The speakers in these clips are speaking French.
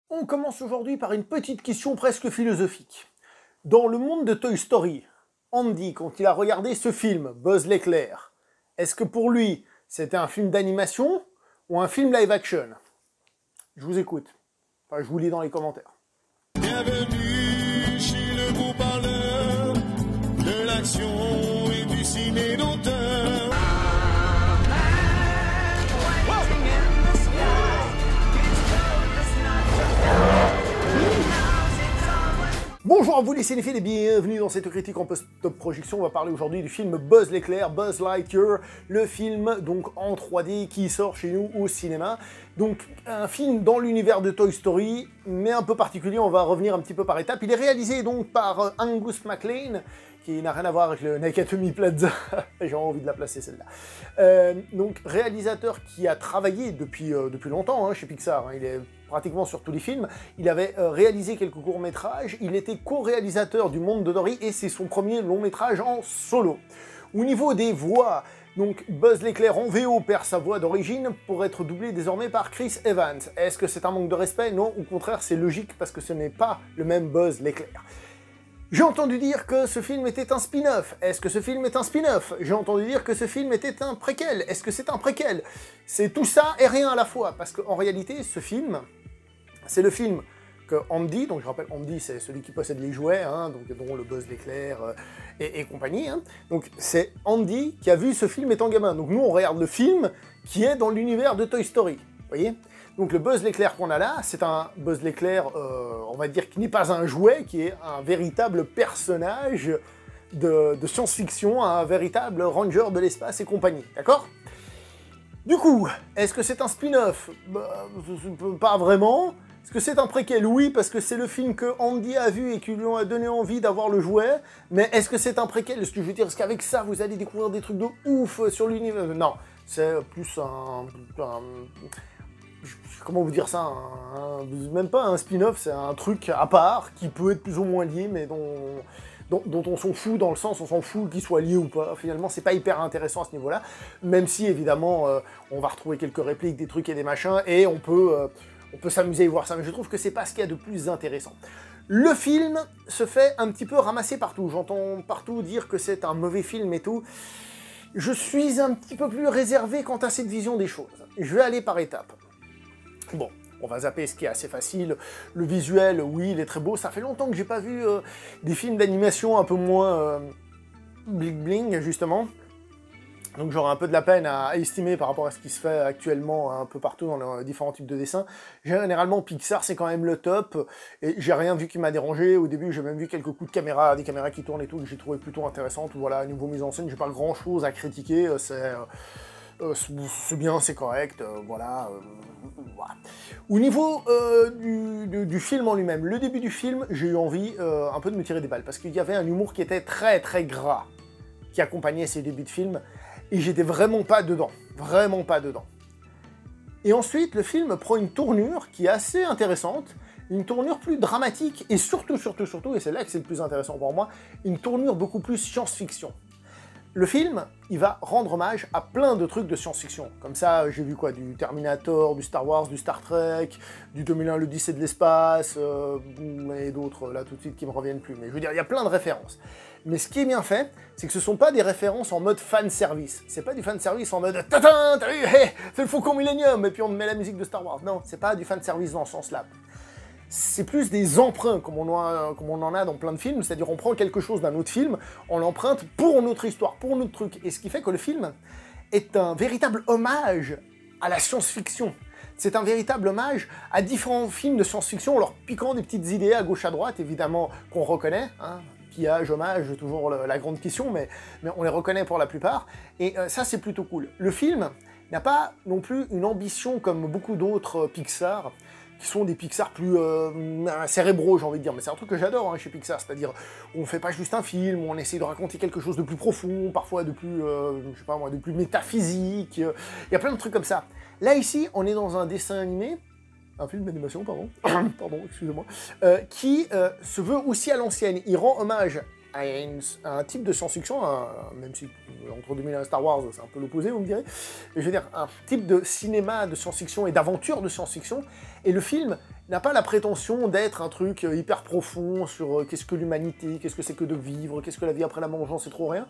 On commence aujourd'hui par une petite question presque philosophique. Dans le monde de Toy Story, Andy, quand il a regardé ce film, Buzz l'éclair, est-ce que pour lui, c'était un film d'animation ou un film live action? Je vous écoute. Enfin, je vous lis dans les commentaires. Bienvenue chez le beau parleur de l'action et du ciné d'auteur. Bonjour à vous les cinéphiles et bienvenue dans cette critique en post-top projection. On va parler aujourd'hui du film Buzz l'éclair, Buzz Lightyear, le film donc en 3D qui sort chez nous au cinéma. Donc un film dans l'univers de Toy Story, mais un peu particulier, on va revenir un petit peu par étapes. Il est réalisé donc par Angus MacLane, qui n'a rien à voir avec le Nakatomi Plaza, j'ai envie de la placer celle-là. Donc réalisateur qui a travaillé depuis longtemps chez Pixar, il est pratiquement sur tous les films. Il avait réalisé quelques courts-métrages, il était co-réalisateur du Monde de Dory et c'est son premier long-métrage en solo. Au niveau des voix, donc Buzz l'éclair en VO perd sa voix d'origine pour être doublé désormais par Chris Evans. Est-ce que c'est un manque de respect? Non, au contraire, c'est logique parce que ce n'est pas le même Buzz l'éclair. J'ai entendu dire que ce film était un spin-off. Est-ce que ce film est un spin-off? J'ai entendu dire que ce film était un préquel. Est-ce que c'est un préquel? C'est tout ça et rien à la fois, parce qu'en réalité, ce film, c'est le film que Andy, donc je rappelle, Andy, c'est celui qui possède les jouets, donc, dont le Buzz l'éclair et compagnie. Donc c'est Andy qui a vu ce film étant gamin. Donc nous, on regarde le film qui est dans l'univers de Toy Story. Vous voyez? Donc le Buzz l'éclair qu'on a là, c'est un Buzz l'éclair, on va dire, qui n'est pas un jouet, qui est un véritable personnage de science-fiction, un véritable ranger de l'espace et compagnie, d'accord? Du coup, est-ce que c'est un spin-off? Pas vraiment. Est-ce que c'est un préquel? Oui, parce que c'est le film que Andy a vu et qui lui a donné envie d'avoir le jouet. Mais est-ce que c'est un préquel? Est-ce que je veux dire, est-ce qu'avec ça, vous allez découvrir des trucs de ouf sur l'univers? Non, c'est plus comment vous dire ça, même pas un spin-off, c'est un truc à part, qui peut être plus ou moins lié, mais dont on s'en fout, dans le sens on s'en fout qu'il soit lié ou pas. Finalement, c'est pas hyper intéressant à ce niveau-là, même si, évidemment, on va retrouver quelques répliques, des trucs et des machins, et on peut s'amuser à y voir ça, mais je trouve que c'est pas ce qu'il y a de plus intéressant. Le film se fait un petit peu ramasser partout, j'entends partout dire que c'est un mauvais film et tout. Je suis un petit peu plus réservé quant à cette vision des choses. Je vais aller par étapes. Bon, on va zapper ce qui est assez facile. Le visuel, oui, il est très beau. Ça fait longtemps que j'ai pas vu des films d'animation un peu moins bling-bling, justement. Donc j'aurai un peu de la peine à estimer par rapport à ce qui se fait actuellement un peu partout dans les différents types de dessins. Généralement, Pixar, c'est quand même le top. Et j'ai rien vu qui m'a dérangé. Au début, j'ai même vu quelques coups de caméra, des caméras qui tournent et tout, que j'ai trouvé plutôt intéressantes. Voilà, niveau mise en scène, j'ai pas grand-chose à critiquer. C'est bien, c'est correct, voilà. Au niveau du film en lui-même, le début du film, j'ai eu envie un peu de me tirer des balles, parce qu'il y avait un humour qui était très très gras, qui accompagnait ces débuts de film, et j'étais vraiment pas dedans, vraiment pas dedans. Et ensuite, le film prend une tournure qui est assez intéressante, une tournure plus dramatique, et surtout, et c'est là que c'est le plus intéressant pour moi, une tournure beaucoup plus science-fiction. Le film, il va rendre hommage à plein de trucs de science-fiction. Comme ça, j'ai vu quoi? Du Terminator, du Star Wars, du Star Trek, du 2001, l'Odyssée de l'espace, et d'autres, là, tout de suite, qui me reviennent plus. Mais je veux dire, il y a plein de références. Mais ce qui est bien fait, c'est que ce sont pas des références en mode fan-service. C'est pas du fan-service en mode « Tatin, t'as vu, hey, c'est le Faucon Millenium !» et puis on met la musique de Star Wars. Non, c'est pas du fan-service dans ce sens-là. C'est plus des emprunts, comme on en a dans plein de films, c'est-à-dire on prend quelque chose d'un autre film, on l'emprunte pour notre histoire, pour notre truc, et ce qui fait que le film est un véritable hommage à la science-fiction. C'est un véritable hommage à différents films de science-fiction, en leur piquant des petites idées à gauche à droite, évidemment, qu'on reconnaît, pillage, hommage, toujours la grande question, mais on les reconnaît pour la plupart, et ça c'est plutôt cool. Le film n'a pas non plus une ambition comme beaucoup d'autres Pixar, qui sont des Pixar plus cérébraux, j'ai envie de dire. Mais c'est un truc que j'adore chez Pixar, c'est-à-dire on fait pas juste un film, on essaie de raconter quelque chose de plus profond, parfois de plus, je sais pas moi, de plus métaphysique. Il y a plein de trucs comme ça. Là, ici, on est dans un dessin animé, un film d'animation, pardon, pardon, excusez-moi, qui se veut aussi à l'ancienne. Il rend hommage à un type de science-fiction, même si entre 2001 et Star Wars, c'est un peu l'opposé, vous me direz, mais je veux dire, un type de cinéma de science-fiction et d'aventure de science-fiction, et le film n'a pas la prétention d'être un truc hyper profond sur qu'est-ce que l'humanité, qu'est-ce que c'est que de vivre, qu'est-ce que la vie après la mort, j'en sais trop rien.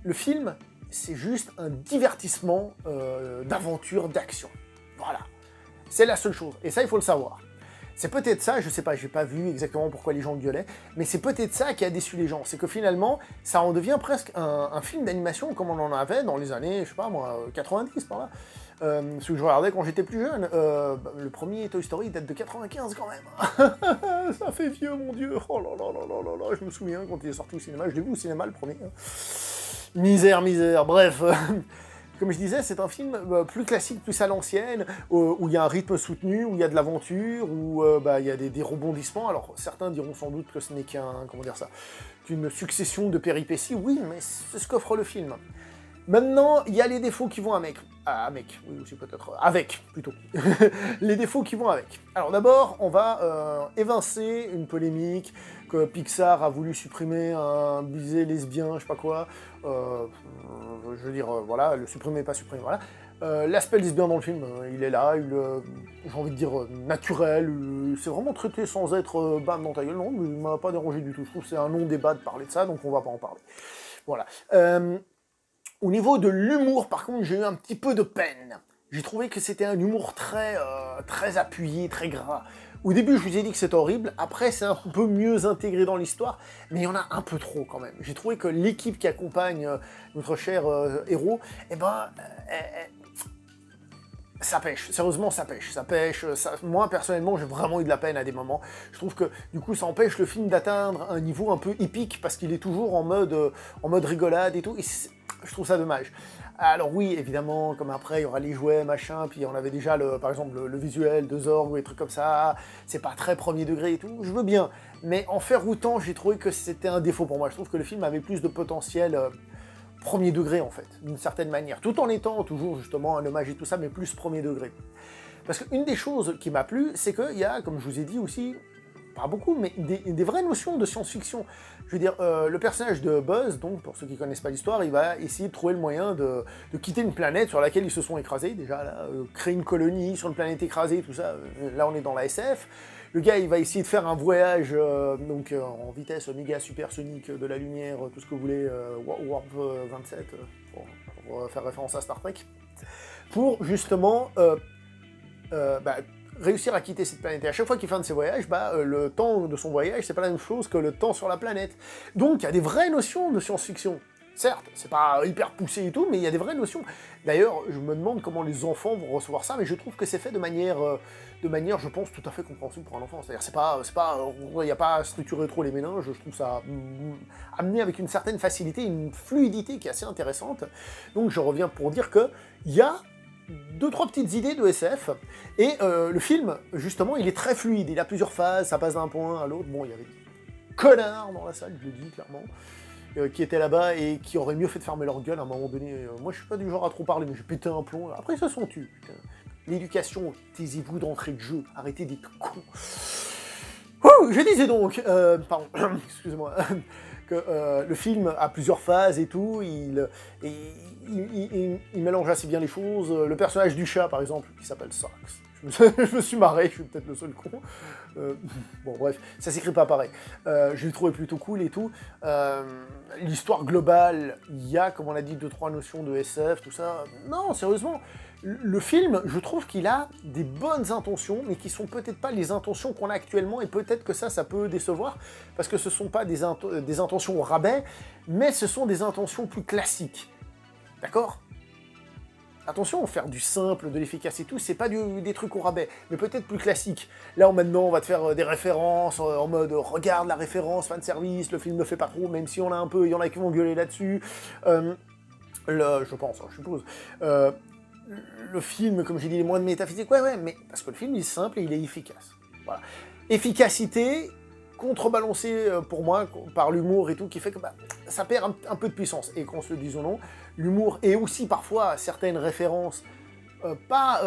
Le film, c'est juste un divertissement d'aventure, d'action. Voilà. C'est la seule chose. Et ça, il faut le savoir. C'est peut-être ça, je sais pas, j'ai pas vu exactement pourquoi les gens gueulaient, mais c'est peut-être ça qui a déçu les gens. C'est que finalement, ça en devient presque un film d'animation comme on en avait dans les années, je sais pas moi, 90 par là. Ce que je regardais quand j'étais plus jeune. Le premier Toy Story date de 95 quand même. Ça fait vieux, mon Dieu. Oh là là là là là là, je me souviens quand il est sorti au cinéma. Je l'ai vu au cinéma le premier. Misère, misère, bref. Comme je disais, c'est un film plus classique, plus à l'ancienne, où il y a un rythme soutenu, où il y a de l'aventure, où il y a des rebondissements. Alors, certains diront sans doute que ce n'est qu'une succession de péripéties. Oui, mais c'est ce qu'offre le film. Maintenant, il y a les défauts qui vont avec. Oui, aussi peut-être. Avec, plutôt. Les défauts qui vont avec. Alors d'abord, on va évincer une polémique que Pixar a voulu supprimer un baiser lesbien, je sais pas quoi. Je veux dire, voilà, le supprimer, pas supprimer, voilà. L'aspect lesbien dans le film, il est là, j'ai envie de dire naturel, c'est vraiment traité sans être bam dans ta gueule, non, mais il m'a pas dérangé du tout. Je trouve que c'est un non-débat de parler de ça, donc on va pas en parler. Voilà. Au niveau de l'humour, par contre, j'ai eu un petit peu de peine. J'ai trouvé que c'était un humour très appuyé, très gras. Au début, je vous ai dit que c'était horrible. Après, c'est un peu mieux intégré dans l'histoire. Mais il y en a un peu trop, quand même. J'ai trouvé que l'équipe qui accompagne notre cher héros, ça pêche. Sérieusement, ça pêche. Ça pêche. Moi, personnellement, j'ai vraiment eu de la peine à des moments. Je trouve que, du coup, ça empêche le film d'atteindre un niveau un peu épique, parce qu'il est toujours en mode rigolade et tout. Et je trouve ça dommage. Alors oui, évidemment, comme après, il y aura les jouets, machin, puis on avait déjà, par exemple, le visuel de Zorg ou des trucs comme ça, c'est pas très premier degré et tout, je veux bien, mais en faire autant, j'ai trouvé que c'était un défaut pour moi. Je trouve que le film avait plus de potentiel premier degré, en fait, d'une certaine manière, tout en étant toujours, justement, un hommage et tout ça, mais plus premier degré. Parce qu'une des choses qui m'a plu, c'est qu'il y a, comme je vous ai dit aussi, pas beaucoup, mais des vraies notions de science-fiction. Je veux dire, le personnage de Buzz, donc, pour ceux qui connaissent pas l'histoire, il va essayer de trouver le moyen de quitter une planète sur laquelle ils se sont écrasés, déjà, là, créer une colonie sur une planète écrasée, tout ça, là on est dans la SF. Le gars, il va essayer de faire un voyage donc en vitesse méga supersonique de la lumière, tout ce que vous voulez, Warp 27, pour faire référence à Star Trek, pour justement réussir à quitter cette planète. Et à chaque fois qu'il fait un de ses voyages, le temps de son voyage, c'est pas la même chose que le temps sur la planète. Donc il y a des vraies notions de science-fiction. Certes, c'est pas hyper poussé et tout, mais il y a des vraies notions. D'ailleurs, je me demande comment les enfants vont recevoir ça, mais je trouve que c'est fait de manière, je pense, tout à fait compréhensible pour un enfant. C'est-à-dire, il n'y a pas à structurer trop les méninges, je trouve ça amené avec une certaine facilité, une fluidité qui est assez intéressante. Donc je reviens pour dire que il y a 2-3 petites idées de SF, et le film, justement, il est très fluide, il a plusieurs phases, ça passe d'un point à l'autre. Bon, il y avait des connards dans la salle, je le dis clairement, qui étaient là-bas et qui auraient mieux fait de fermer leur gueule à un moment donné. Moi, je suis pas du genre à trop parler, mais j'ai pété un plomb. Après, ils se sont tus. L'éducation, taisez-vous d'entrée de jeu, arrêtez d'être cons. Je disais donc, pardon, excusez-moi, que le film a plusieurs phases et tout, il mélange assez bien les choses. Le personnage du chat, par exemple, qui s'appelle Sax, je me suis marré, je suis peut-être le seul con. Bon, bref, ça s'écrit pas pareil. Je l'ai trouvé plutôt cool et tout. L'histoire globale, il y a, comme on l'a dit, 2-3 notions de SF, tout ça. Non, sérieusement, le film, je trouve qu'il a des bonnes intentions, mais qui sont peut-être pas les intentions qu'on a actuellement, et peut-être que ça peut décevoir, parce que ce sont pas des intentions au rabais, mais ce sont des intentions plus classiques. D'accord ? Attention, faire du simple, de l'efficace et tout, c'est pas des trucs au rabais, mais peut-être plus classique. Là, maintenant, on va te faire des références en mode « Regarde la référence, fanservice, le film ne fait pas trop, même si on a un peu, il y en a qui vont gueuler là-dessus. » Je pense, je suppose. Le film, comme j'ai dit, il est moins de métaphysique, ouais, mais parce que le film, il est simple et il est efficace. Voilà. Efficacité, contrebalancée pour moi par l'humour et tout, qui fait que ça perd un peu de puissance. Et qu'on se le dise ou non, l'humour est aussi parfois certaines références, pas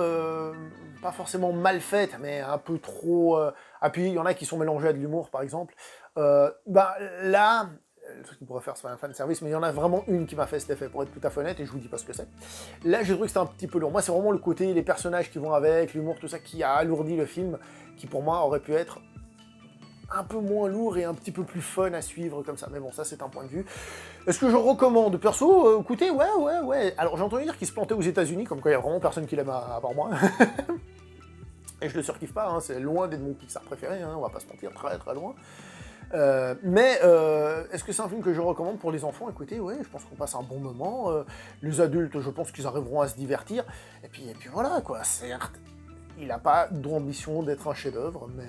forcément mal faites, mais un peu trop appuyées. Il y en a qui sont mélangées à de l'humour, par exemple. Là, le truc qui pourrait faire un fan service, mais il y en a vraiment une qui m'a fait cet effet, pour être tout à fait honnête, et je vous dis pas ce que c'est. Là, j'ai trouvé que c'était un petit peu lourd. Moi, c'est vraiment le côté, les personnages qui vont avec, l'humour, tout ça, qui a alourdi le film, qui pour moi aurait pu être un peu moins lourd et un petit peu plus fun à suivre comme ça. Mais bon, ça c'est un point de vue. Est-ce que je recommande? Perso, écoutez, ouais. Alors j'ai entendu dire qu'il se plantait aux États-Unis, comme quoi il y a vraiment personne qui l'aime à part moi. Et je le surkiffe pas, hein, c'est loin d'être mon Pixar préféré, hein, on va pas se mentir, très très loin. Mais est-ce que c'est un film que je recommande pour les enfants? Écoutez, ouais, je pense qu'on passe un bon moment. Les adultes, je pense qu'ils arriveront à se divertir. Et puis voilà, quoi. Certes, il n'a pas d'ambition d'être un chef-d'œuvre, mais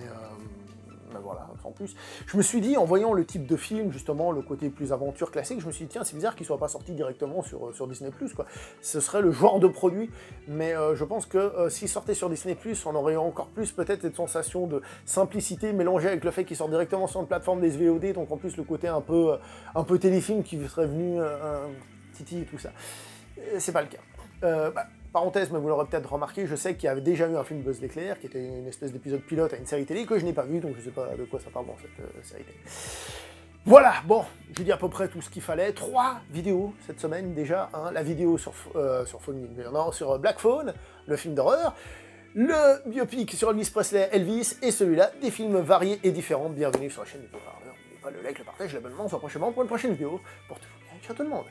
voilà, sans plus. Je me suis dit, en voyant le type de film, justement, le côté plus aventure classique, je me suis dit, tiens, c'est bizarre qu'il soit pas sorti directement sur Disney+, quoi. Ce serait le genre de produit, mais je pense que s'il sortait sur Disney+, on aurait encore plus peut-être cette sensation de simplicité mélangée avec le fait qu'il sort directement sur une plateforme des VOD, donc en plus le côté un peu téléfilm qui serait venu titiller tout ça. C'est pas le cas. Parenthèse, mais vous l'aurez peut-être remarqué, je sais qu'il y avait déjà eu un film Buzz l'éclair, qui était une espèce d'épisode pilote à une série télé, que je n'ai pas vu, donc je sais pas de quoi ça parle dans cette série télé. Voilà, bon, j'ai dit à peu près tout ce qu'il fallait. 3 vidéos cette semaine déjà, hein, la vidéo sur Black Phone, le film d'horreur, le biopic sur Elvis Presley, Elvis, et celui-là, des films variés et différents. Bienvenue sur la chaîne du Parleur. N'oubliez pas le like, le partage, l'abonnement, on se retrouve prochainement pour une prochaine vidéo. Portez-vous bien, ciao tout le monde.